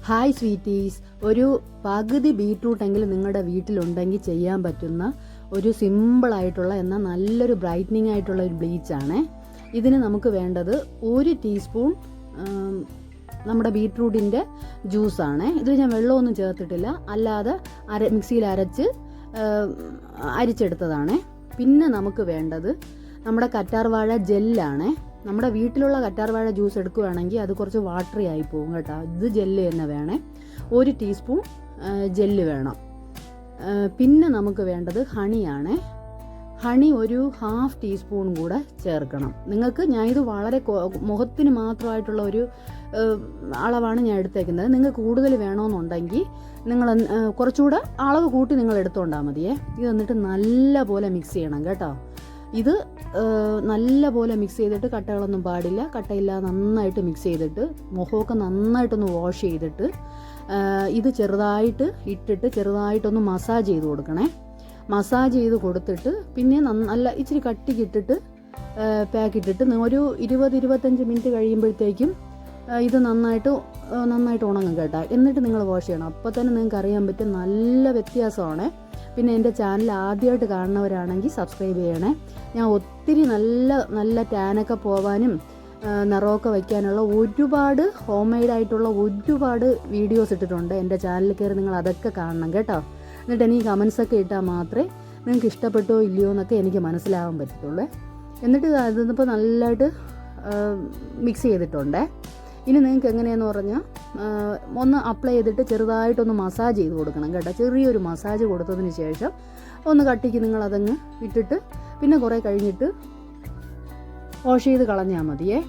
Hi sweeties, ഒരു പകുതി ബീട്രൂട്ടെങ്കിലും നിങ്ങളുടെ വീട്ടിലുണ്ടെങ്കിൽ ചെയ്യാൻ പറ്റുന്ന ഒരു സിമ്പിളായിട്ടുള്ള എന്നാൽ നല്ലൊരു ബ്രൈറ്റനിങ് ആയിട്ടുള്ള ഒരു ബ്ലീച്ചാണ്. ഇതിന് നമുക്ക് വേണ്ടത് 1 ടീസ്പൂൺ നമ്മുടെ ബീട്രൂട്ടിൻ്റെ ജ്യൂസാണ്. ഇതിൽ ഞാൻ വെള്ളമൊന്നും ചേർത്തിട്ടില്ല, അല്ലാതെ മിക്സിയിൽ അരിച്ചെടുത്തതാണ്. പിന്നെ നമുക്ക് വേണ്ടത് നമ്മുടെ കറ്റാർവാഴ ജെല്ലാണ്. നമ്മുടെ വീട്ടിലുള്ള കറ്റാർവാഴ ജ്യൂസ് എടുക്കുകയാണെങ്കിൽ അത് കുറച്ച് വാട്ടറി ആയി പോകും കേട്ടോ. ഇത് ജെല്ല് തന്നെ വേണേ. 1 ടീസ്പൂൺ ജെല്ല് വേണം. പിന്നെ നമുക്ക് വേണ്ടത് ഹണിയാണ്. ഹണി ഒരു 1/2 ടീസ്പൂൺ കൂടെ ചേർക്കണം. ഞാൻ ഇത് വളരെ മുഖത്തിന് മാത്രമായിട്ടുള്ള ഒരു അളവാണ് ഞാൻ എടുത്തേക്കുന്നത്. നിങ്ങൾക്ക് കൂടുതൽ വേണമെന്നുണ്ടെങ്കിൽ നിങ്ങൾ കുറച്ചുകൂടെ അളവ് കൂട്ടി നിങ്ങൾ എടുത്തോണ്ടാൽ മതിയേ. ഇത് എന്നിട്ട് നല്ല പോലെ മിക്സ് ചെയ്യണം കേട്ടോ. ഇത് നല്ല പോലെ മിക്സ് ചെയ്തിട്ട് കട്ടകളൊന്നും പാടില്ല, കട്ടയില്ലാതെ നന്നായിട്ട് മിക്സ് ചെയ്തിട്ട് മുഖമൊക്കെ നന്നായിട്ടൊന്ന് വാഷ് ചെയ്തിട്ട് ഇത് ചെറുതായിട്ട് ഇട്ടിട്ട് ചെറുതായിട്ടൊന്ന് മസാജ് ചെയ്ത് കൊടുക്കണേ. മസാജ് ചെയ്ത് കൊടുത്തിട്ട് പിന്നെ നല്ല ഇച്ചിരി കട്ടിക്കിട്ടിട്ട് പാക്കിട്ടിട്ട് ഒരു 20-25 മിനിറ്റ് കഴിയുമ്പോഴത്തേക്കും ഇത് നന്നായിട്ട് ഉണങ്ങും കേട്ടോ. എന്നിട്ട് നിങ്ങൾ വാഷ് ചെയ്യണം. അപ്പോൾ തന്നെ നിങ്ങൾക്ക് അറിയാൻ പറ്റും നല്ല വ്യത്യാസമാണ്. പിന്നെ എൻ്റെ ചാനൽ ആദ്യമായിട്ട് കാണുന്നവരാണെങ്കിൽ സബ്സ്ക്രൈബ് ചെയ്യണേ. ഞാൻ ഒത്തിരി നല്ല ടാനൊക്കെ പോവാനും നിറമൊക്കെ വയ്ക്കാനുള്ള ഒരുപാട് ഹോം മെയ്ഡായിട്ടുള്ള ഒരുപാട് വീഡിയോസ് ഇട്ടിട്ടുണ്ട്. എൻ്റെ ചാനലിൽ കയറി നിങ്ങൾ അതൊക്കെ കാണണം കേട്ടോ. എന്നിട്ട് എനിക്ക് കമൻസൊക്കെ ഇട്ടാൽ മാത്രമേ നിങ്ങൾക്ക് ഇഷ്ടപ്പെട്ടോ ഇല്ലയോ എന്നൊക്കെ എനിക്ക് മനസ്സിലാവാൻ പറ്റത്തുള്ളൂ. എന്നിട്ട് അതിപ്പോൾ നല്ലതായിട്ട് മിക്സ് ചെയ്തിട്ടുണ്ടേ. ഇനി നിങ്ങൾക്ക് എങ്ങനെയാണെന്ന് പറഞ്ഞാൽ ഒന്ന് അപ്ലൈ ചെയ്തിട്ട് ചെറുതായിട്ടൊന്ന് മസാജ് ചെയ്ത് കൊടുക്കണം കേട്ടോ. ചെറിയൊരു മസാജ് കൊടുത്തതിന് ശേഷം ഒന്ന് കട്ടിക്ക് നിങ്ങളതങ്ങ് ഇട്ടിട്ട് പിന്നെ കുറേ കഴിഞ്ഞിട്ട് വാഷ് ചെയ്ത് കളഞ്ഞാൽ മതിയേ.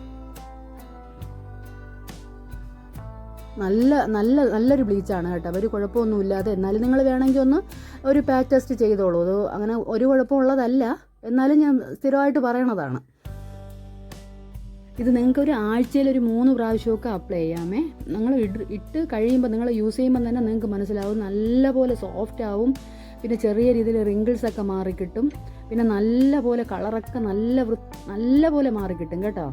നല്ലൊരു ബ്ലീച്ചാണ് കേട്ടോ. ഒരു കുഴപ്പമൊന്നുമില്ലാതെ. എന്നാലും നിങ്ങൾ വേണമെങ്കിൽ ഒരു പാച്ച് ടെസ്റ്റ് ചെയ്തോളൂ. അത് അങ്ങനെ ഒരു കുഴപ്പമുള്ളതല്ല, എന്നാലും ഞാൻ സ്ഥിരമായിട്ട് പറയണതാണ്. ഇത് നിങ്ങൾക്ക് ഒരു ആഴ്ചയിൽ 3 പ്രാവശ്യമൊക്കെ അപ്ലൈ ചെയ്യാമേ. നിങ്ങൾ ഇട്ട് കഴിയുമ്പോൾ നിങ്ങൾ യൂസ് ചെയ്യുമ്പോൾ തന്നെ നിങ്ങൾക്ക് മനസ്സിലാവും നല്ലപോലെ സോഫ്റ്റ് ആവും. പിന്നെ ചെറിയ രീതിയിൽ റിങ്കിൾസൊക്കെ മാറിക്കിട്ടും. പിന്നെ നല്ല പോലെ കളറൊക്കെ നല്ല പോലെ മാറിക്കിട്ടും കേട്ടോ.